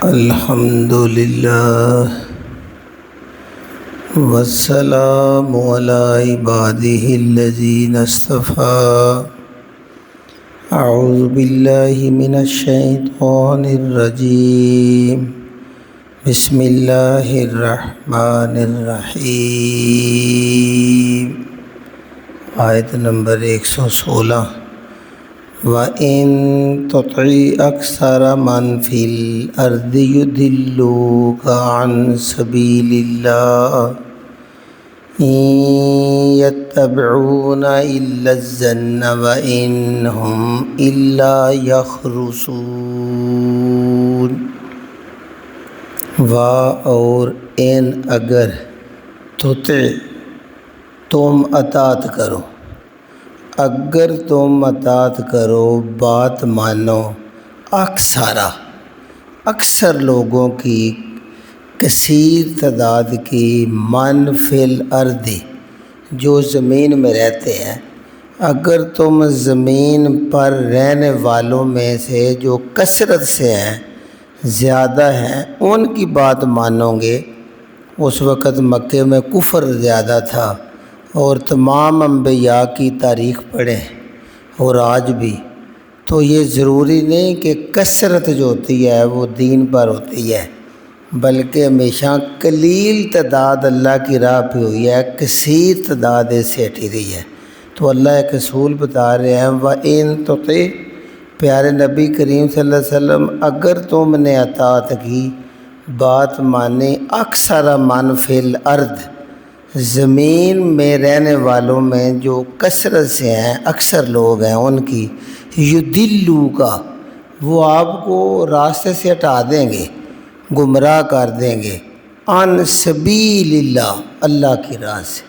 الحمد للہ والسلام علی عبادہ الذین اصطفیٰ۔ اعوذ باللہ من الشیطان الرجیم، بسم اللہ الرحمن الرحیم۔ آیت نمبر 116۔ وَإِن تُطِعْ أَكْثَرَ مَنْ فِي الْأَرْضِ يُضِلُّوكَ عَنْ سَبِيلِ اللَّهِ إِن يَتَّبِعُونَ إِلَّا الظَّنَّ وَإِنْ هُمْ إِلَّا يَخْرُصُونَ۔ اور ان اگر تطع تم اطاعت کرو، اگر تم اطاعت کرو، بات مانو، اکثر لوگوں کی، کثیر تعداد کی، من فی الارض جو زمین میں رہتے ہیں، اگر تم زمین پر رہنے والوں میں سے جو کثرت سے ہیں، زیادہ ہیں، ان کی بات مانو گے۔ اس وقت مکے میں کفر زیادہ تھا، اور تمام انبیاء کی تاریخ پڑھیں اور آج بھی، تو یہ ضروری نہیں کہ کثرت جو ہوتی ہے وہ دین پر ہوتی ہے، بلکہ ہمیشہ قلیل تعداد اللہ کی راہ پہ ہوئی ہے، کثیر تعداد سے ہٹی رہی ہے۔ تو اللہ ایک اصول بتا رہے ہیں، وَإِن تُطِعْ، پیارے نبی کریم صلی اللہ علیہ وسلم، اگر تم نے اطاعت کی، بات مانی، اکثر من فی الارض، زمین میں رہنے والوں میں جو کثرت سے ہیں، اکثر لوگ ہیں ان کی، یضلوک، وہ آپ کو راستے سے ہٹا دیں گے، گمراہ کر دیں گے، عن سبیل اللہ، اللہ کی راہ سے۔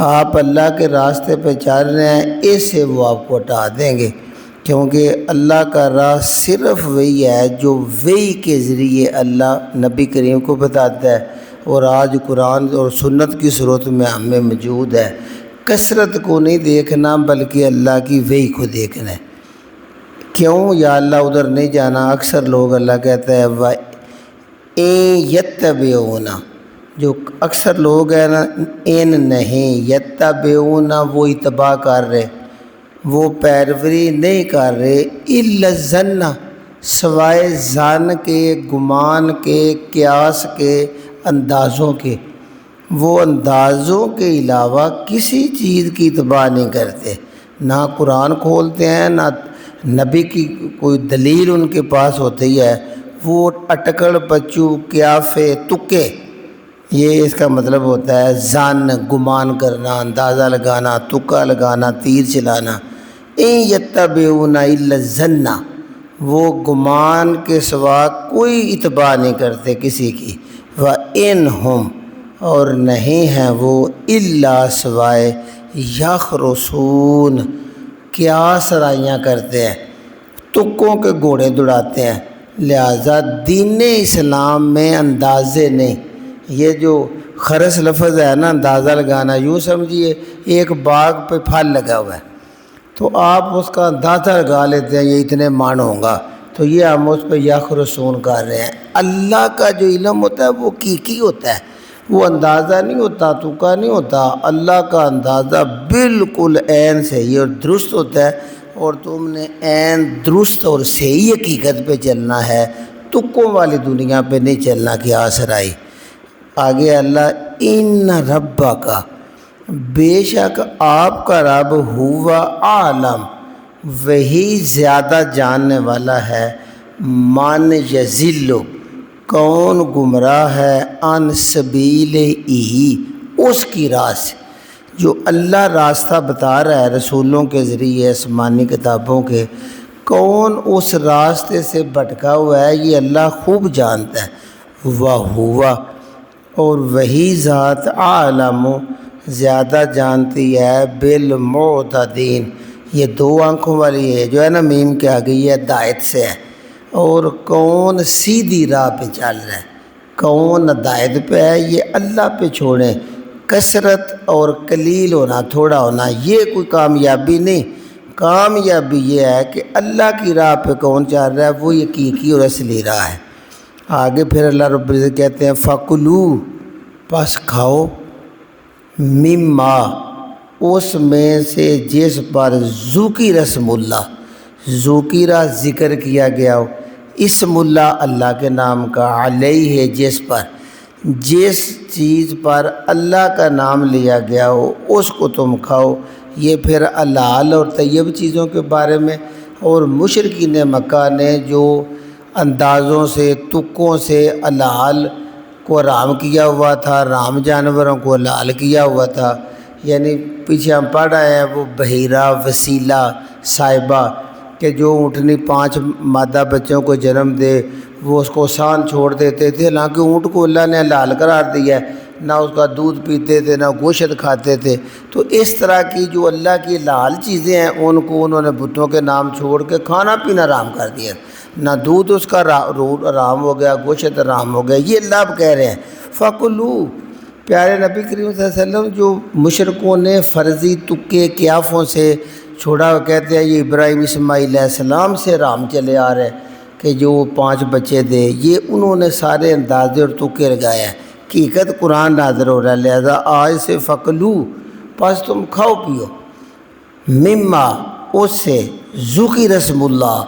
آپ اللہ کے راستے پہ چل رہے ہیں، اس سے وہ آپ کو ہٹا دیں گے، کیونکہ اللہ کا راہ صرف وہی ہے جو وحی کے ذریعے اللہ نبی کریم کو بتاتا ہے، اور آج قرآن اور سنت کی صورت میں ہمیں موجود ہے۔ کثرت کو نہیں دیکھنا بلکہ اللہ کی وحی کو دیکھنا ہے۔ کیوں یا اللہ ادھر نہیں جانا؟ اکثر لوگ، اللہ کہتا ہے وَإِن يَتَّبِعُونَ، جو اکثر لوگ ہیں نا، ان نہیں، یتبعون، وہ اتباع کر رہے، وہ پیروی نہیں کر رہے، الا الظن، سوائے ظن کے، گمان کے، قیاس کے، اندازوں کے، وہ اندازوں کے علاوہ کسی چیز کی اتباع نہیں کرتے، نہ قرآن کھولتے ہیں، نہ نبی کی کوئی دلیل ان کے پاس ہوتی ہے، وہ اٹکڑ پچو، قیافے، تکے، یہ اس کا مطلب ہوتا ہے ظن، گمان کرنا، اندازہ لگانا، تکا لگانا، تیر چلانا۔ ان یتبعون الا الظن، وہ گمان کے سوا کوئی اتباع نہیں کرتے کسی کی، وَإِنْهُمْ، اور نہیں ہیں وہ، إِلَّا، سوائے، يَخْرُصُونَ، قیاس رائیاں کرتے ہیں، تکوں کے گھوڑے دوڑاتے ہیں۔ لہذا دین اسلام میں اندازے نہیں، یہ جو خرس لفظ ہے نا، اندازہ لگانا، یوں سمجھیے ایک باغ پہ پھل لگا ہوا ہے، تو آپ اس کا اندازہ لگا لیتے ہیں یہ اتنے من ہوگا، تو یہ ہم اس پہ یخرصون کر رہے ہیں۔ اللہ کا جو علم ہوتا ہے وہ حقیقی ہوتا ہے، وہ اندازہ نہیں ہوتا، تکا نہیں ہوتا۔ اللہ کا اندازہ بالکل عین صحیح اور درست ہوتا ہے، اور تم نے عین درست اور صحیح حقیقت پہ چلنا ہے، تکوں والی دنیا پہ نہیں چلنا کہ آسرائی۔ آگے اللہ، ان ربک، بے شک آپ کا رب، ہوا عالم، وہی زیادہ جاننے والا ہے، من یضل، کون گمراہ ہے، عن سبیل ہی، اس کی راہ سے، جو اللہ راستہ بتا رہا ہے رسولوں کے ذریعے، آسمانی کتابوں کے، کون اس راستے سے بھٹکا ہوا ہے، یہ اللہ خوب جانتا ہے۔ وَهُوَ، اور وہی ذات، عالم، زیادہ جانتی ہے، بالمعتدین، یہ دو آنکھوں والی ہے جو ہے نا، میم کے آگے یہ ہدایت سے ہے، اور کون سیدھی راہ پہ چل رہا ہے، کون ہدایت پہ ہے، یہ اللہ پہ چھوڑیں۔ کثرت اور قلیل ہونا، تھوڑا ہونا، یہ کوئی کامیابی نہیں، کامیابی یہ ہے کہ اللہ کی راہ پہ کون چل رہا ہے، وہ حقیقی اور اصلی راہ ہے۔ آگے پھر اللہ رب العزت کہتے ہیں فَكُلُوا، پس کھاؤ، مما، اس میں سے جس پر ذکر اسم اللہ، ذکر ذکر کیا گیا ہو، اسم اللہ اللہ کے نام کا، علیہ جس پر، جس چیز پر اللہ کا نام لیا گیا ہو اس کو تم کھاؤ۔ یہ پھر حلال اور طیب چیزوں کے بارے میں، اور مشرکین مکہ نے جو اندازوں سے، تکوں سے حلال کو حرام کیا ہوا تھا، حرام جانوروں کو حلال کیا ہوا تھا، یعنی پیچھے ہم پڑھ آئے ہیں وہ بحیرہ، وسیلہ، صاحبہ، کہ جو اونٹنی 5 مادہ بچوں کو جنم دے وہ اس کو سان چھوڑ دیتے تھے، حالانکہ اونٹ کو اللہ نے حلال قرار دیا ہے، نہ اس کا دودھ پیتے تھے، نہ گوشت کھاتے تھے۔ تو اس طرح کی جو اللہ کی حلال چیزیں ہیں ان کو انہوں نے بتوں کے نام چھوڑ کے کھانا پینا حرام کر دیا، نہ دودھ اس کا حرام ہو گیا، گوشت حرام ہو گیا۔ یہ اللہ اب کہہ رہے ہیں فَكُلُوا، پیارے نبی کریم صلی اللہ علیہ وسلم جو مشرکوں نے فرضی تکے قیافوں سے چھوڑا، وہ کہتے ہیں یہ ابراہیم اسماعیل علیہ السلام سے حرام چلے آ رہے کہ جو 5 بچے دے، یہ انہوں نے سارے اندازے اور تکے لگائے ہیں۔ حقیقت قرآن نازل ہو رہا ہے، لہذا آج سے فَكُلُوا، پس تم کھاؤ پیو، مما، اس سے، ذکر اسم اللہ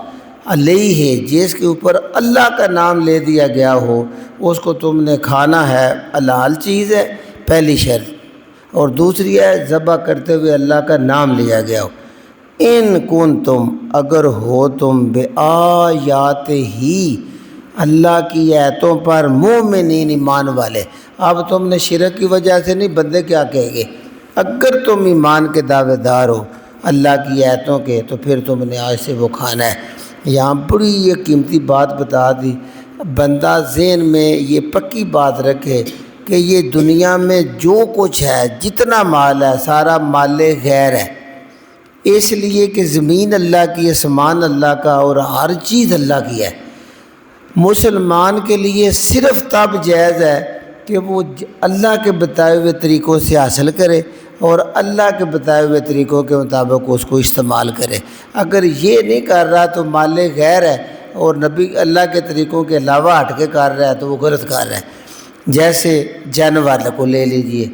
علیہ جس کے اوپر اللہ کا نام لے دیا گیا ہو، اس کو تم نے کھانا ہے، حلال چیز ہے پہلی شرط، اور دوسری ہے ذبح کرتے ہوئے اللہ کا نام لیا گیا ہو۔ ان کنتم، اگر ہو تم، بآیات ہی، اللہ کی آیتوں پر، مومنین، ایمان والے۔ اب تم نے شرک کی وجہ سے نہیں، بندے کیا کہیں گے، اگر تم ایمان کے دعوے دار ہو اللہ کی آیتوں کے، تو پھر تم نے آج سے وہ کھانا ہے۔ یہاں بڑی یہ قیمتی بات بتا دی، بندہ ذہن میں یہ پکی بات رکھے کہ یہ دنیا میں جو کچھ ہے، جتنا مال ہے، سارا مال غیر ہے، اس لیے کہ زمین اللہ کی، آسمان اللہ کا، اور ہر چیز اللہ کی ہے۔ مسلمان کے لیے صرف تب جائز ہے کہ وہ اللہ کے بتائے ہوئے طریقوں سے حاصل کرے اور اللہ کے بتائے ہوئے طریقوں کے مطابق اس کو استعمال کرے۔ اگر یہ نہیں کر رہا تو مال غیر ہے، اور نبی اللہ کے طریقوں کے علاوہ ہٹ کے کر رہا ہے تو وہ غلط کر رہا ہے۔ جیسے جانور کو لے لیجئے،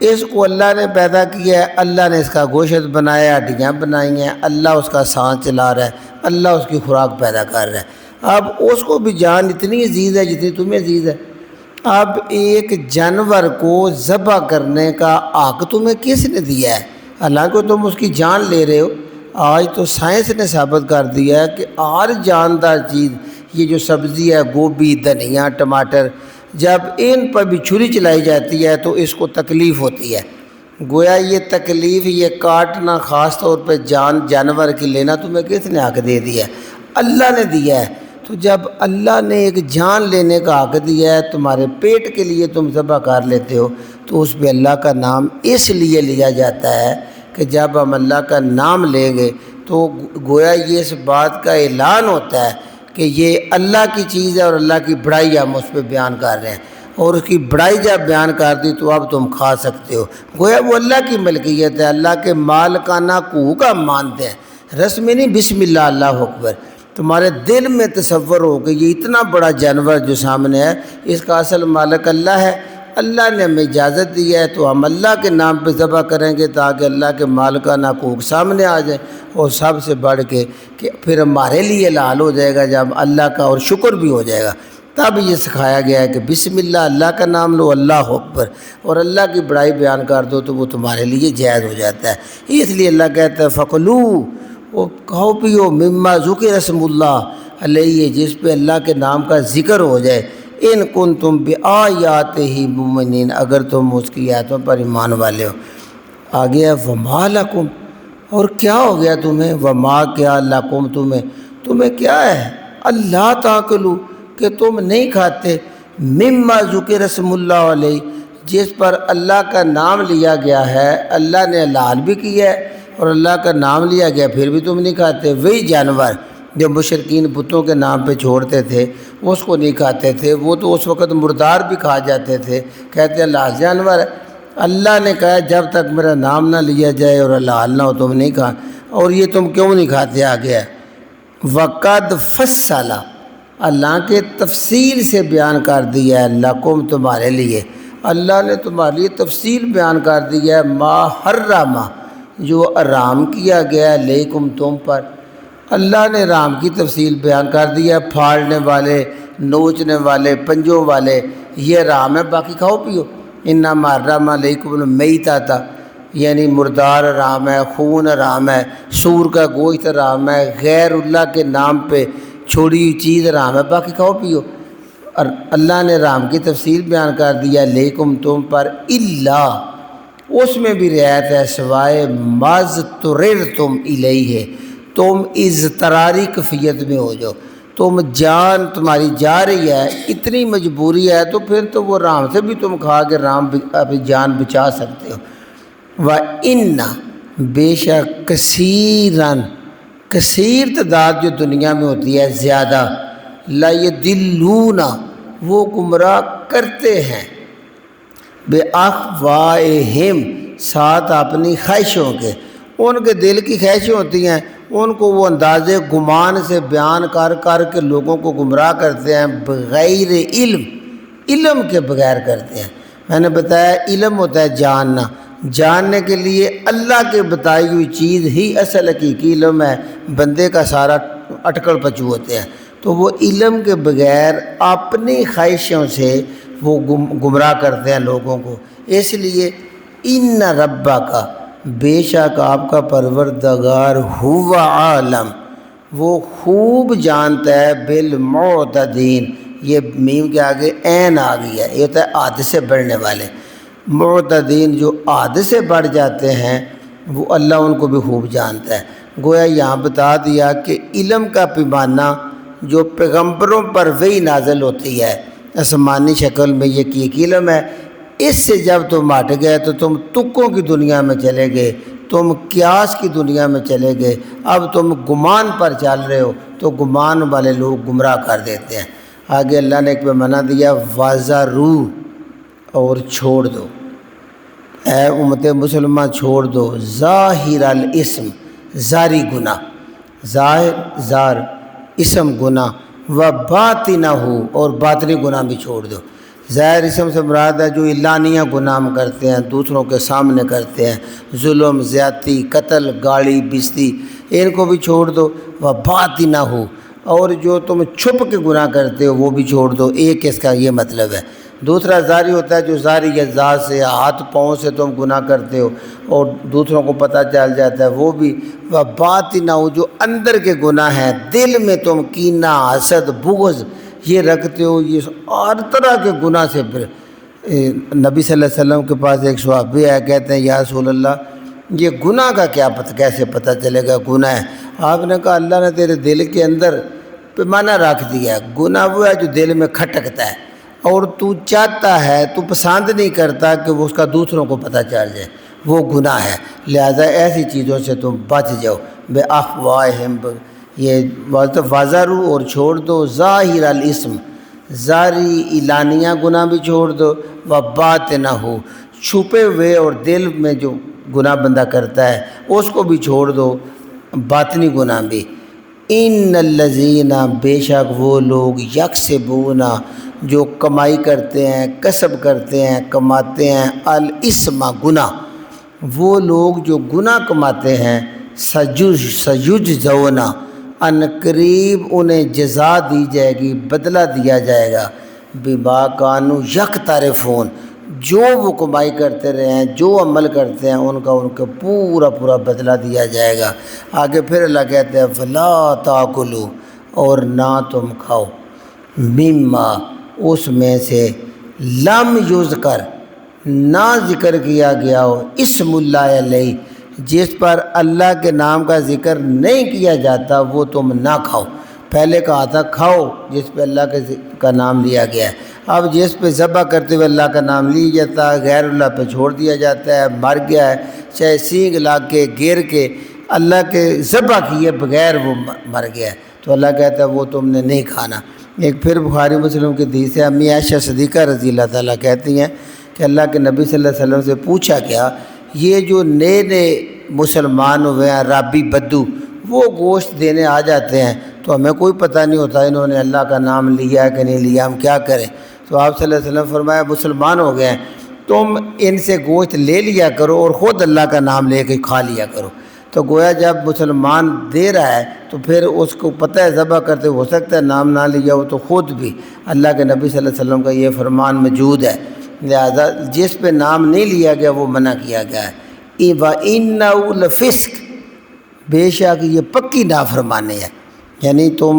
اس کو اللہ نے پیدا کیا ہے، اللہ نے اس کا گوشت بنایا، ہڈیاں بنائی ہیں، اللہ اس کا سانس چلا رہا ہے، اللہ اس کی خوراک پیدا کر رہا ہے۔ اب اس کو بھی جان اتنی عزیز ہے جتنی تمہیں عزیز ہے۔ اب ایک جانور کو ذبح کرنے کا حق تمہیں کس نے دیا ہے؟ حالانکہ تم اس کی جان لے رہے ہو۔ آج تو سائنس نے ثابت کر دیا ہے کہ ہر جاندار چیز، یہ جو سبزی ہے، گوبھی، دھنیا، ٹماٹر، جب ان پر بھی چھری چلائی جاتی ہے تو اس کو تکلیف ہوتی ہے۔ گویا یہ تکلیف، یہ کاٹنا، خاص طور پہ جانور کی لینا تمہیں کس نے حق دے دیا ہے؟ اللہ نے دیا ہے۔ تو جب اللہ نے ایک جان لینے کا حق دیا ہے، تمہارے پیٹ کے لیے تم ذبح کر لیتے ہو، تو اس پہ اللہ کا نام اس لیے لیا جاتا ہے کہ جب ہم اللہ کا نام لیں گے تو گویا یہ اس بات کا اعلان ہوتا ہے کہ یہ اللہ کی چیز ہے اور اللہ کی بڑائی ہم اس پہ بیان کر رہے ہیں، اور اس کی بڑائی جب بیان کر دی تو اب تم کھا سکتے ہو۔ گویا وہ اللہ کی ملکیت ہے، اللہ کے مالکانہ حقوق ہم مانتے ہیں، رسم نہیں، بسم اللہ اللہ اکبر۔ تمہارے دل میں تصور ہو کہ یہ اتنا بڑا جانور جو سامنے ہے، اس کا اصل مالک اللہ ہے، اللہ نے ہمیں اجازت دی ہے تو ہم اللہ کے نام پہ ذبح کریں گے تاکہ اللہ کے مالکانہ حقوق سامنے آ جائیں، اور سب سے بڑھ کے کہ پھر ہمارے لیے حلال ہو جائے گا جب اللہ کا، اور شکر بھی ہو جائے گا۔ تب یہ سکھایا گیا ہے کہ بسم اللہ، اللہ کا نام لو، اللہ اکبر، اور اللہ کی بڑائی بیان کر دو تو وہ تمہارے لیے جائز ہو جاتا ہے۔ اس لیے اللہ کہتا ہے فَكُلُوا، وہ کھاؤ پیو، مما ذکر اسم اللہ علیہ جس پہ اللہ کے نام کا ذکر ہو جائے، ان کنتم بآیاتہ مومنین، اگر تم اس کی آیتوں پر ایمان والے ہو۔ آگے ہے وما لکم، اور کیا ہو گیا تمہیں، وما کیا، لکم تمہیں کیا ہے، اللہ تاکلوا، کہ تم نہیں کھاتے، مما ذکر اسم اللہ علیہ جس پر اللہ کا نام لیا گیا ہے، اللہ نے حلال بھی کیا ہے اور اللہ کا نام لیا گیا پھر بھی تم نہیں کھاتے۔ وہی جانور جو مشرکین بتوں کے نام پہ چھوڑتے تھے اس کو نہیں کھاتے تھے، وہ تو اس وقت مردار بھی کھا جاتے تھے، کہتے ہیں حلال جانور ہے۔ اللہ نے کہا جب تک میرا نام نہ لیا جائے اور حلال نہ ہو تم نہیں کھا، اور یہ تم کیوں نہیں کھاتے؟ آ گیا وقد فصل، اللہ کے تفصیل سے بیان کر دیا ہے لکم تمہارے لیے، اللہ نے تمہارے لیے تفصیل بیان کر دیا ہے ما حرم جو حرام کیا گیا ہے لیکم تم پر، اللہ نے حرام کی تفصیل بیان کر دیا ہے، پھاڑنے والے، نوچنے والے، پنجوں والے یہ حرام ہے، باقی کھاؤ پیو۔ انما حرم علیکم المیتۃ یعنی مردار حرام ہے، خون حرام ہے، سور کا گوشت حرام ہے، غیر اللہ کے نام پہ چھوڑی ہوئی چیز حرام ہے، باقی کھاؤ پیو۔ اور اللہ نے حرام کی تفصیل بیان کر دیا لیکم تم پر الا اس میں بھی رعایت ہے سوائے مَضْطُرِرْتُمْ الیہ تم اضطراری کیفیت میں ہو جاؤ، تم جان تمہاری جا رہی ہے، اتنی مجبوری ہے تو پھر تو وہ حرام سے بھی تم کھا کے حرام اپنی جان بچا سکتے ہو۔ وَإِنَّ بے شک کثیراً کثیر تعداد جو دنیا میں ہوتی ہے زیادہ لَيَضِلُّونَ وہ گمراہ کرتے ہیں بِأَهْوَائِهِمْ ساتھ اپنی خواہشوں کے، ان کے دل کی خواہشیں ہوتی ہیں، ان کو وہ انداز گمان سے بیان کر کر کے لوگوں کو گمراہ کرتے ہیں بغیر علم، علم کے بغیر کرتے ہیں۔ میں نے بتایا علم ہوتا ہے جاننا، جاننے کے لیے اللہ کے بتائی ہوئی چیز ہی اصل حقیقی علم ہے، بندے کا سارا اٹکل پچو ہوتے ہیں، تو وہ علم کے بغیر اپنی خواہشوں سے وہ گمراہ کرتے ہیں لوگوں کو۔ اس لیے ان ربک بے شک آپ کا پروردگار ہوا عالم وہ خوب جانتا ہے بالمعتدین، یہ میم کے آگے عین آ گئی ہے، یہ ہوتا ہے حد سے بڑھنے والے، معتدین جو حد سے بڑھ جاتے ہیں وہ اللہ ان کو بھی خوب جانتا ہے۔ گویا یہاں بتا دیا کہ علم کا پیمانہ جو پیغمبروں پر وہی نازل ہوتی ہے آسمانی شکل میں، یہ کی علم ہے، اس سے جب تم ہٹ گئے تو تم تکوں کی دنیا میں چلے گئے، تم قیاس کی دنیا میں چلے گئے، اب تم گمان پر چل رہے ہو تو گمان والے لوگ گمراہ کر دیتے ہیں۔ آگے اللہ نے ایک پیمانہ دیا وَذَرُوا اور چھوڑ دو، اے امت مسلمہ چھوڑ دو ظاہر الاسم ظاہری گناہ، ظاہر زار اسم گناہ و باطنہ اور باطنی گناہ بھی چھوڑ دو۔ ظاہر اسم سے مراد ہے جو اعلانیہ گناہ ہم کرتے ہیں، دوسروں کے سامنے کرتے ہیں، ظلم، زیادتی، قتل، گالی، بستی، ان کو بھی چھوڑ دو۔ و باطنہ اور جو تم چھپ کے گناہ کرتے ہو وہ بھی چھوڑ دو، ایک اس کا یہ مطلب ہے۔ دوسرا ظاہری ہوتا ہے جو ظاہری اعضاء سے ہاتھ پاؤں سے تم گناہ کرتے ہو اور دوسروں کو پتہ چل جاتا ہے وہ بھی۔ و باطنہ جو اندر کے گناہ ہیں، دل میں تم کینہ، حسد، بغض یہ رکھتے ہو، یہ ہر طرح کے گناہ سے نبی صلی اللہ علیہ وسلم کے پاس ایک صحابی ہے، کہتے ہیں یا رسول اللہ یہ گناہ کا کیا کیسے پتہ چلے گا گناہ ہے؟ آپ نے کہا اللہ نے تیرے دل کے اندر پیمانہ رکھ دیا ہے، گناہ وہ ہے جو دل میں کھٹکتا ہے اور تو چاہتا ہے، تو پسند نہیں کرتا کہ وہ اس کا دوسروں کو پتہ چل جائے، وہ گناہ ہے، لہذا ایسی چیزوں سے تم بچ جاؤ۔ بے افواہہم یہ وَذَرُوا اور چھوڑ دو ظاہر الاسم ظاہری اعلانیہ گناہ بھی چھوڑ دو، و باطنہ چھپے ہوئے اور دل میں جو گناہ بندہ کرتا ہے اس کو بھی چھوڑ دو، باطنی گناہ بھی۔ ان الذین بے شک وہ لوگ یکسبون جو کمائی کرتے ہیں، کسب کرتے ہیں، کماتے ہیں، الاسم گناہ، وہ لوگ جو گناہ کماتے ہیں، سیجزون ان قریب انہیں جزا دی جائے گی، بدلہ دیا جائے گا، بما کانوا یقترفون جو وہ کمائی کرتے رہے ہیں، جو عمل کرتے ہیں ان کا پورا پورا بدلہ دیا جائے گا۔ آگے پھر اللہ کہتے ہیں فلا تاکلوا اور نہ تم کھاؤ، مما اس میں سے لم یذکر نہ ذکر کیا گیا ہو، اسم اللہ علیہ جس پر اللہ کے نام کا ذکر نہیں کیا جاتا وہ تم نہ کھاؤ۔ پہلے کہا تھا کھاؤ جس پہ اللہ کا نام لیا گیا ہے، اب جس پہ ذبح کرتے ہوئے اللہ کا نام لیا جاتا ہے غیر اللہ پہ چھوڑ دیا جاتا ہے، مر گیا ہے، چاہے سینگ لا کے گر کے اللہ کے ذبح کیے بغیر وہ مر گیا ہے، تو اللہ کہتا ہے وہ تم نے نہیں کھانا۔ ایک پھر بخاری مسلم کی حدیث ہے، امی عائشہ صدیقہ رضی اللہ تعالیٰ کہتی ہیں کہ اللہ کے نبی صلی اللہ علیہ وسلم سے پوچھا گیا یہ جو نئے نئے مسلمان ہوئے ہیں رابی بدو وہ گوشت دینے آ جاتے ہیں تو ہمیں کوئی پتہ نہیں ہوتا انہوں نے اللہ کا نام لیا ہے کہ نہیں لیا، ہم کیا کریں؟ تو آپ صلی اللہ علیہ وسلم فرمایا مسلمان ہو گئے ہیں، تم ان سے گوشت لے لیا کرو اور خود اللہ کا نام لے کے کھا لیا کرو۔ تو گویا جب مسلمان دے رہا ہے تو پھر اس کو پتہ ہے ذبح کرتے ہو سکتا ہے نام نہ لیا ہو، تو خود بھی اللہ کے نبی صلی اللہ علیہ وسلم کا یہ فرمان موجود ہے، لہذا جس پہ نام نہیں لیا گیا وہ منع کیا گیا ہے۔ وَإِنَّهُ لَفِسْقٌ، بے شک یہ پکی نافرمانی ہے، یعنی تم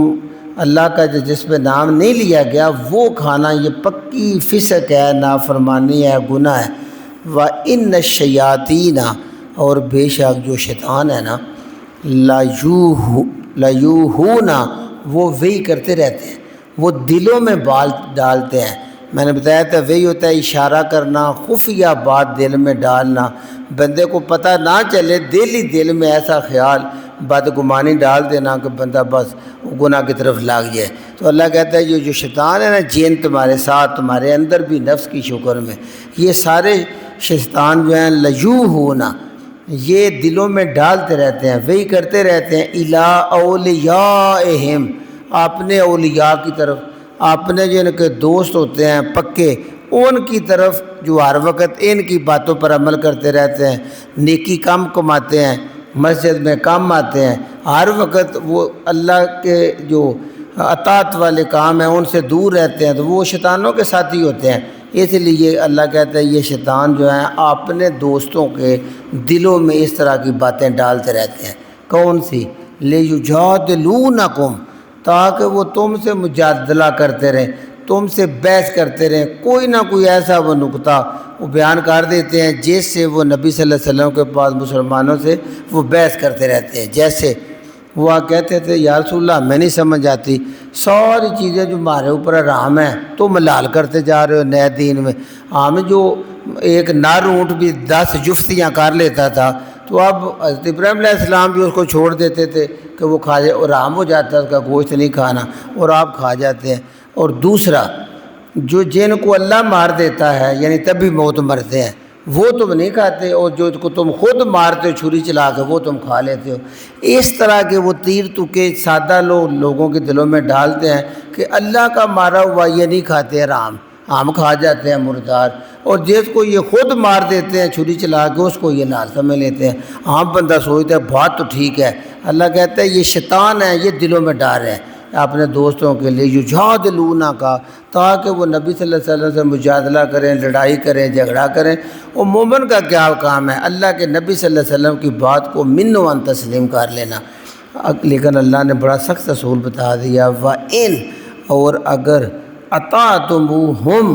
اللہ کا جس پہ نام نہیں لیا گیا وہ کھانا یہ پکی فسق ہے، نافرمانی ہے، گناہ ہے۔ وَإِنَّ الشَّيَاطِينَ، اور بے شک جو شیطان ہے نا، لَيُوحُونَ، وہ وحی کرتے رہتے ہیں، وہ دلوں میں بال ڈالتے ہیں۔ میں نے بتایا تھا وہی ہوتا ہے اشارہ کرنا، خفیہ بات دل میں ڈالنا، بندے کو پتہ نہ چلے، دل میں ایسا خیال بدگمانی ڈال دینا کہ بندہ بس گناہ کی طرف لگ جائے۔ تو اللہ کہتا ہے یہ جو شیطان ہے نا، جن تمہارے ساتھ، تمہارے اندر بھی نفس کی شکر میں، یہ سارے شیطان جو ہیں لیوحونا، یہ دلوں میں ڈالتے رہتے ہیں، وہی کرتے رہتے ہیں، الی اولیاءہم، اپنے اولیاء کی طرف، اپنے جو ان کے دوست ہوتے ہیں پکے، ان کی طرف جو ہر وقت ان کی باتوں پر عمل کرتے رہتے ہیں، نیکی کم کماتے ہیں، مسجد میں کم آتے ہیں، ہر وقت وہ اللہ کے جو اطاعت والے کام ہیں ان سے دور رہتے ہیں، تو وہ شیطانوں کے ساتھی ہوتے ہیں۔ اس لیے اللہ کہتا ہے یہ شیطان جو ہیں اپنے دوستوں کے دلوں میں اس طرح کی باتیں ڈالتے رہتے ہیں۔ کون سی؟ لِيُجَادِلُونَكُمْ، تاکہ وہ تم سے مجادلہ کرتے رہیں، تم سے بحث کرتے رہیں، کوئی نہ کوئی ایسا وہ نقطہ وہ بیان کر دیتے ہیں جس سے وہ نبی صلی اللہ علیہ وسلم کے پاس مسلمانوں سے وہ بحث کرتے رہتے ہیں۔ جیسے وہ کہتے تھے یا رسول اللہ میں نہیں سمجھ آتی، ساری چیزیں جو ہمارے اوپر حرام ہیں تم حلال کرتے جا رہے ہو نئے دین میں، ہم جو ایک نر اونٹ بھی 10 جفتیاں کر لیتا تھا، تو اب حضرت ابراہیم علیہ السلام بھی اس کو چھوڑ دیتے تھے کہ وہ کھا جائے، اور حرام ہو جاتا ہے اس کا گوشت نہیں کھانا، اور آپ کھا جاتے ہیں۔ اور دوسرا، جو جن کو اللہ مار دیتا ہے یعنی تبھی موت مرتے ہیں، وہ تم نہیں کھاتے، اور جو کو تم خود مارتے ہو چھری چلا کے وہ تم کھا لیتے ہو۔ اس طرح کے وہ تیر تکے سادہ لوگوں کے دلوں میں ڈالتے ہیں کہ اللہ کا مارا ہوا یہ نہیں کھاتے حرام، ہم کھا جاتے ہیں مردار، اور جس کو یہ خود مار دیتے ہیں چھری چلا کے اس کو یہ نال سمجھ لیتے ہیں۔ عام بندہ سوچتا ہے بات تو ٹھیک ہے، اللہ کہتا ہے یہ شیطان ہے، یہ دلوں میں ڈال رہے ہیں اپنے دوستوں کے لیے، یجادلونا کا، تاکہ وہ نبی صلی اللہ علیہ وسلم سے مجادلہ کریں، لڑائی کریں، جھگڑا کریں۔ اور مومن کا کیا کام ہے؟ اللہ کے نبی صلی اللہ علیہ وسلم کی بات کو منوان تسلیم کر لینا۔ لیکن اللہ نے بڑا سخت اصول بتا دیا، وَإِن، اور اگر اطعتموہم،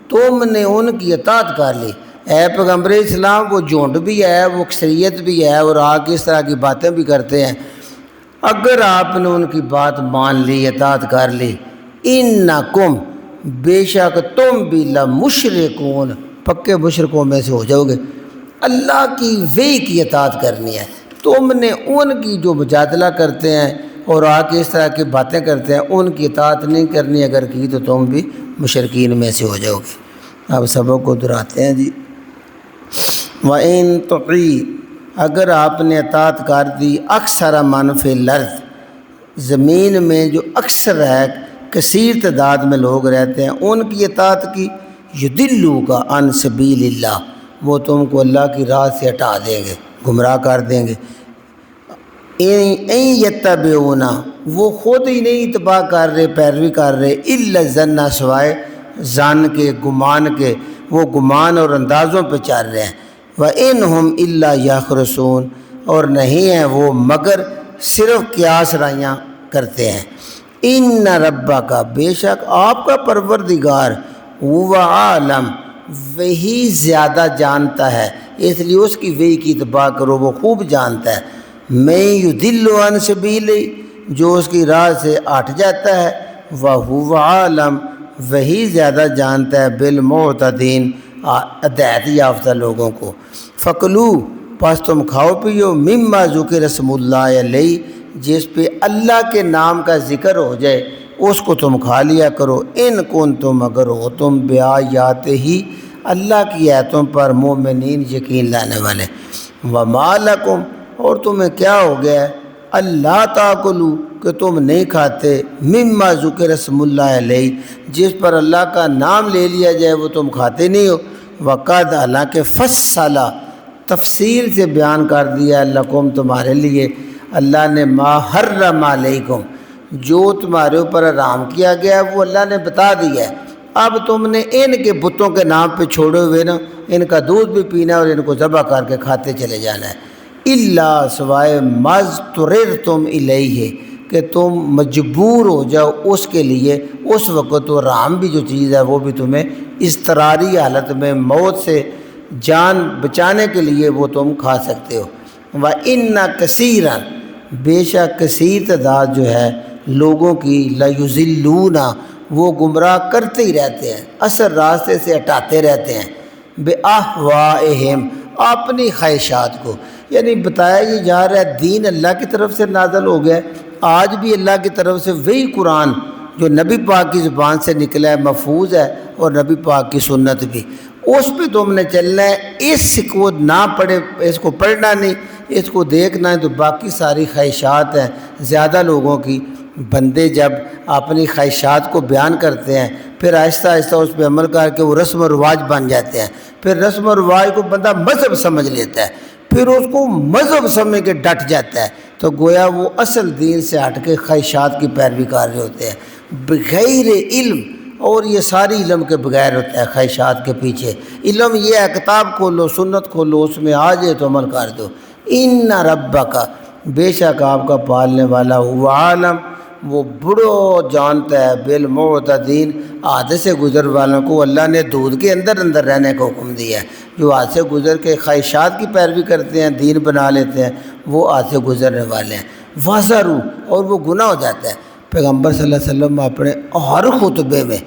تم نے ان کی اطاعت کر لی، اے پیغمبر اسلام وہ جھونڈ بھی ہے، وہ اکثریت بھی ہے، اور آگے اس طرح کی باتیں بھی کرتے ہیں، اگر آپ نے ان کی بات مان لی، اطاعت کر لی، انکم، بے شک تم بھی لمشرکون، پکے مشرکوں میں سے ہو جاؤ گے۔ اللہ کی وحی کی اطاعت کرنی ہے، تم نے ان کی جو مجادلہ کرتے ہیں اور آگے اس طرح کی باتیں کرتے ہیں ان کی اطاعت نہیں کرنی، اگر کی تو تم بھی مشرکین میں سے ہو جاؤ گے۔ اب سبق کو دہراتے ہیں جی۔ وَإِن تُطِیعُوا، اگر آپ نے اطاعت کر دی اکثر من فی الارض، زمین میں جو اکثر ہے، کثیر تعداد میں لوگ رہتے ہیں، ان کی اطاعت کی، یضلوک عن سبیل اللہ، وہ تم کو اللہ کی راہ سے ہٹا دیں گے، گمراہ کر دیں گے۔ این یتبعون، وہ خود ہی نہیں اتباع کر رہے، پیروی کر رہے، الا الظن، سوائے ظن کے، گمان کے، وہ گمان اور اندازوں پہ چل رہے ہیں۔ وَإِنْهُمْ إِلَّا يَخْرُصُونَ، اور نہیں ہیں وہ مگر صرف قیاس رائیاں کرتے ہیں۔ إِنَّ رَبَّكَ، بے شک آپ کا پروردگار، هُوَ عالم، وہی زیادہ جانتا ہے، اس لیے اس کی وحی کی اتباع کرو، وہ خوب جانتا ہے۔ مَن يُضِلُّ عَن سَبِيلِهِ، جو اس کی راہ سے ہٹ جاتا ہے، وَهُوَ عالم، وہی زیادہ جانتا ہے بالمعتدین، ہدایت یافتہ لوگوں کو۔ فَكُلُوا، پس تم کھاؤ پیو، مما ذکر اسم اللہ علیہ، جس پہ اللہ کے نام کا ذکر ہو جائے اس کو تم کھا لیا کرو، ان کنتم، اگر ہو تم بآیات ہی، اللہ کی آیتوں پر مومنین، یقین لانے والے۔ وما لکم، اور تمہیں کیا ہو گیا ہے، اللہ تاکلوا کہ تم نہیں کھاتے مما ذکر اسم اللہ علیہ جس پر اللہ کا نام لے لیا جائے وہ تم کھاتے نہیں ہو، وقد حالانکہ فصل تفصیل سے بیان کر دیا لکم تمہارے لیے اللہ نے ما حرم علیکم جو تمہارے اوپر حرام کیا گیا ہے وہ اللہ نے بتا دیا ہے۔ اب تم نے ان کے بتوں کے نام پہ چھوڑے ہوئے نا ان کا دودھ بھی پینا ہے اور ان کو ذبح کر کے کھاتے چلے جانا ہے، الا سوائے مضطررتم الیہ کہ تم مجبور ہو جاؤ اس کے لیے، اس وقت وہ حرام بھی جو چیز ہے وہ بھی تمہیں اضطراری حالت میں موت سے جان بچانے کے لیے وہ تم کھا سکتے ہو۔ وَإِنَّ كَثِيرًا بے شک کثیر تعداد جو ہے لوگوں کی لَيُضِلُّونَ وہ گمراہ کرتے ہی رہتے ہیں، اصل راستے سے ہٹاتے رہتے ہیں، بِأَهْوَائِهِمْ اپنی خواہشات کو، یعنی بتایا یہ جا رہا ہے دین اللہ کی طرف سے نازل ہو گیا ہے، آج بھی اللہ کی طرف سے وہی قرآن جو نبی پاک کی زبان سے نکلا ہے محفوظ ہے، اور نبی پاک کی سنت بھی، اس پہ تم نے چلنا ہے، اس کو نہ پڑھے اس کو پڑھنا نہیں، اس کو دیکھنا ہے تو باقی ساری خواہشات ہیں زیادہ لوگوں کی۔ بندے جب اپنی خواہشات کو بیان کرتے ہیں پھر آہستہ آہستہ اس پہ عمل کر کے وہ رسم و رواج بن جاتے ہیں، پھر رسم و رواج کو بندہ مذہب سمجھ لیتا ہے، پھر اس کو مذہب سمجھ کے ڈٹ جاتا ہے، تو گویا وہ اصل دین سے ہٹ کے خواہشات کی پیروی کر رہے ہوتے ہیں بغیر علم، اور یہ ساری علم کے بغیر ہوتا ہے خواہشات کے پیچھے۔ علم یہ ہے کتاب کھولو سنت کھولو اس میں آ جائے تو عمل کر دو۔ ان ربک بے شک آپ کا پالنے والا ہوا عالم وہ بڑو جانتا ہے بالمعتدین حد سے گزر والوں کو اللہ نے دودھ کے اندر اندر رہنے کا حکم دیا ہے، جو حد سے گزر کے خواہشات کی پیروی کرتے ہیں دین بنا لیتے ہیں وہ حد سے گزرنے والے ہیں۔ وَزَرُوا اور وہ گناہ ہو جاتا ہے۔ پیغمبر صلی اللہ علیہ وسلم اپنے ہر خطبے میں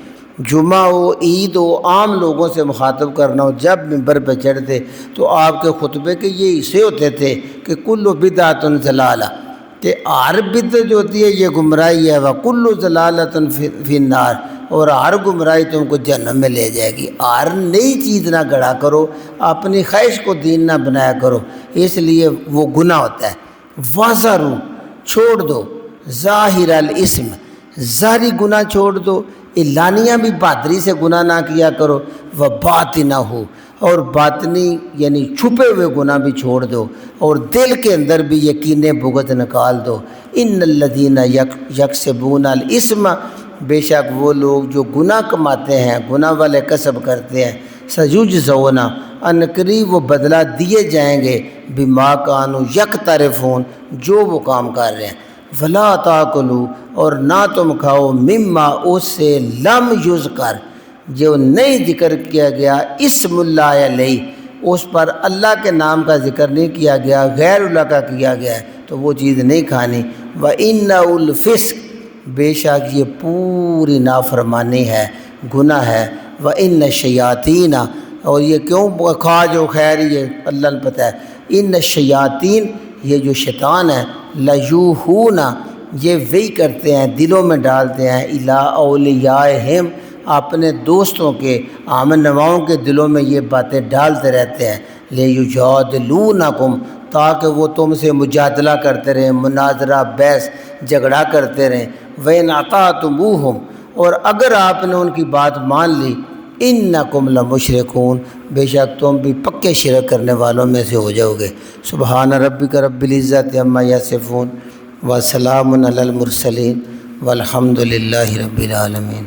جمعہ ہو عید ہو عام لوگوں سے مخاطب کرنا ہو جب ممبر پہ چڑھتے تو آپ کے خطبے کے یہ حصے ہوتے تھے کہ کل بدعۃ ضلالہ کہ ہر بدعت جو ہوتی ہے یہ گمراہی ہے، وَكُلُّ ضَلَالَةٍ فِي النَّارِ اور ہر گمراہی تم کو جہنم میں لے جائے گی۔ ہر نئی چیز نہ گڑھا کرو، اپنی خواہش کو دین نہ بنایا کرو، اس لیے وہ گناہ ہوتا ہے۔ وَزَرُوا چھوڑ دو ظاہر الاسم ظاہری گناہ چھوڑ دو، اعلانیہ بھی بہادری سے گناہ نہ کیا کرو، وَبَاطِنَهُ اور باطنی یعنی چھپے ہوئے گناہ بھی چھوڑ دو، اور دل کے اندر بھی یقین بغض نکال دو۔ ان الذین یکسبون الاسم بے شک وہ لوگ جو گناہ کماتے ہیں گناہ والے کسب کرتے ہیں، سیجزون ان قریب وہ بدلہ دیے جائیں گے، بما کانوا یقترفون جو وہ کام کر رہے ہیں۔ ولا تاکلوا اور نہ تم کھاؤ مما اس سے لم یذکر جو نہیں ذکر کیا گیا اسم اللہ علیہ اس پر اللہ کے نام کا ذکر نہیں کیا گیا، غیر اللہ کا کیا گیا ہے تو وہ چیز نہیں کھانی۔ وَإِنَّهُ الْفِسْقُ بے شک یہ پوری نافرمانی ہے گناہ ہے۔ وَإِنَّ الشَّيَاطِينَ اور یہ کیوں کھا جو خیر یہ اللہ نے پتہ ہے۔ ان الشیاطین یہ جو شیطان ہے لَيُوحُونَ یہ وہی کرتے ہیں دلوں میں ڈالتے ہیں اِلیٰ اولیائہم اپنے دوستوں کے آمن نواؤں کے دلوں میں یہ باتیں ڈالتے رہتے ہیں، لِيُجَادِلُونَكُمْ تاکہ وہ تم سے مجادلہ کرتے رہیں، مناظرہ بحث جھگڑا کرتے رہیں۔ وَإِنْ أَطَعْتُمُوهُمْ اور اگر آپ نے ان کی بات مان لی إِنَّكُمْ لَمُشْرِكُونَ بے شک تم بھی پکے شرک کرنے والوں میں سے ہو جاؤ گے۔ سبحان ربک رب العزت عما یصفون وسلام علی المرسلین والحمد للہ رب العالمین۔